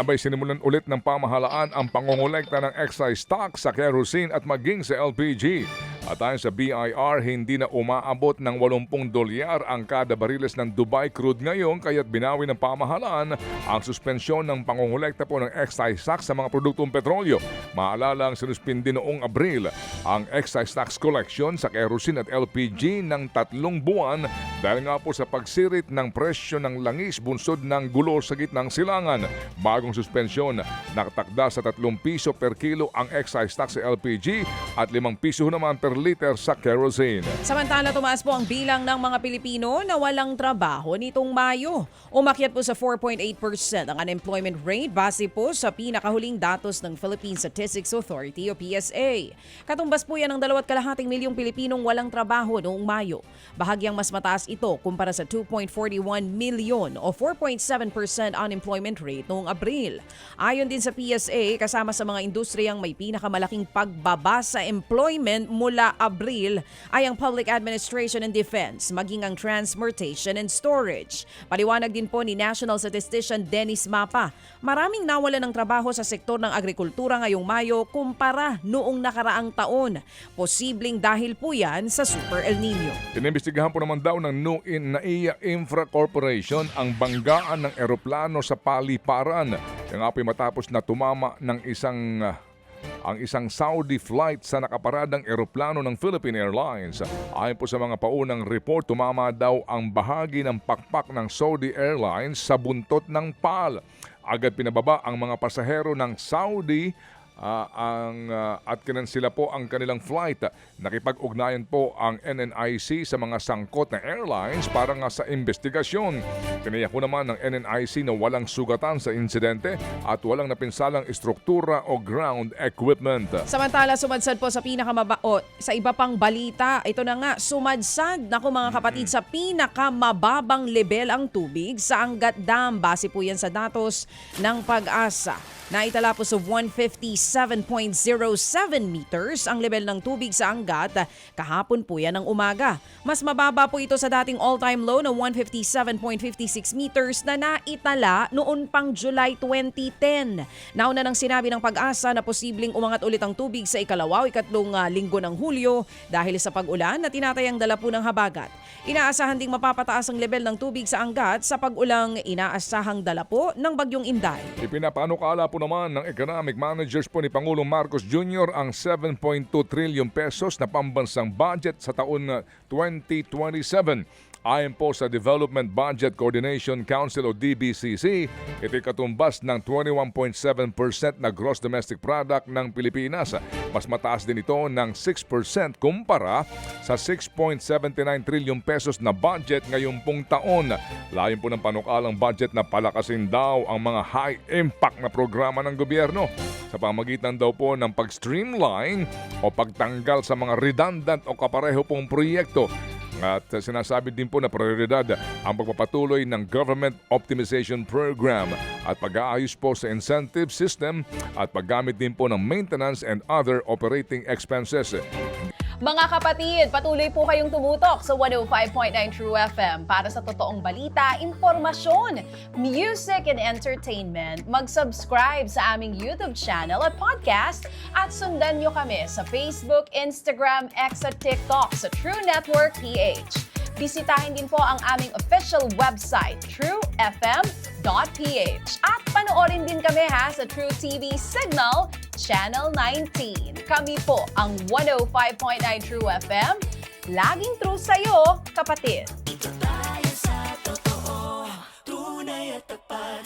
Abay sinimulan ulit ng pamahalaan ang pangongolekta ng excise tax sa kerosene at maging sa LPG. At ayon sa BIR, hindi na umaabot ng $80 ang kada bariles ng Dubai crude ngayon kaya't binawi ng pamahalaan ang suspensyon ng pangongolekta po ng excise tax sa mga produktong petrolyo. Maalala ang sinuspindi noong Abril ang excise tax collection sa kerosene at LPG ng 3 buwan dahil nga po sa pagsirit ng presyo ng langis bunsod ng gulo sa gitnang silangan. Bagong suspensyon, nakatakda sa 3 piso per kilo ang excise tax sa LPG at 5 piso naman per liter sa kerosene. Samantala, tumaas po ang bilang ng mga Pilipino na walang trabaho nitong Mayo. Umakyat po sa 4.8% ang unemployment rate base po sa pinakahuling datos ng Philippine Statistics Authority o PSA. Katumbas po yan ng 2.2 milyong Pilipinong walang trabaho noong Mayo. Bahagyang mas mataas ito kumpara sa 2.41 milyon o 4.7% unemployment rate noong Abril. Ayon din sa PSA, kasama sa mga industriyang may pinakamalaking pagbaba sa employment mula Abril ay ang Public Administration and Defense, maging ang Transportation and Storage. Paliwanag din po ni National Statistician Dennis Mapa, maraming nawalan ng trabaho sa sektor ng agrikultura ngayong Mayo kumpara noong nakaraang taon. Posibleng dahil po yan sa Super El Nino. Inimbestigahan po naman daw ng NAIA Infra Corporation ang banggaan ng eroplano sa paliparan. Yung apoy matapos na tumama ng ang isang Saudi flight sa nakaparadang eroplano ng Philippine Airlines. Ayon po sa mga paunang report, tumama daw ang bahagi ng pakpak ng Saudi Airlines sa buntot ng PAL. Agad pinababa ang mga pasahero ng Saudi at kinansila po ang kanilang flight. Nakipag-ugnayan po ang NNIC sa mga sangkot na airlines para nga sa investigasyon. Tiniyak po naman ng NNIC na walang sugatan sa insidente at walang napinsalang estruktura o ground equipment. Samantala, sumadsad po sa sa iba pang balita. Ito na nga, sumadsad mga kapatid sa pinakamababang level ang tubig sa Angat Dam. Base po yan sa datos ng Pag-asa. Naitala po sa 157.07 meters ang level ng tubig sa Angat. Kahapon po yan ng umaga. Mas mababa po ito sa dating all-time low na 157.56 meters na naitala noon pang July 2010. Nauna nang sinabi ng Pag-asa na posibleng umangat ulit ang tubig sa ikalawa o ikatlong linggo ng Hulyo dahil sa pag-ulan na tinatayang dala po ng habagat. Inaasahan ding mapapataas ang level ng tubig sa Angat sa pag-ulang inaasahang dala po ng Bagyong Inday. Ipinapanukala po naman ng economic managers po ni Pangulong Marcos Jr. ang 7.2 trillion pesos na pambansang budget sa taon 2027. Ayon po sa Development Budget Coordination Council o DBCC, ito'y katumbas ng 21.7% na gross domestic product ng Pilipinas. Mas mataas din ito ng 6% kumpara sa 6.79 trillion pesos na budget ngayong pong taon. Layon po ng panukalang budget na palakasin daw ang mga high-impact na programa ng gobyerno sa pamagitan daw po ng pag-streamline o pagtanggal sa mga redundant o kapareho pong proyekto. At sinasabi din po na prioridad ang pagpapatuloy ng Government Optimization Program at pag-aayos po sa incentive system at paggamit din po ng maintenance and other operating expenses. Mga kapatid, patuloy po kayong tumutok sa 105.9 True FM para sa totoong balita, impormasyon, music and entertainment. Mag-subscribe sa aming YouTube channel at podcast at sundan nyo kami sa Facebook, Instagram, X at TikTok sa True Network PH. Bisitahin din po ang aming official website, truefm.ph. At panoorin din kami sa True TV Signal, Channel 19. Kami po ang 105.9 True FM. Laging true sa'yo, kapatid.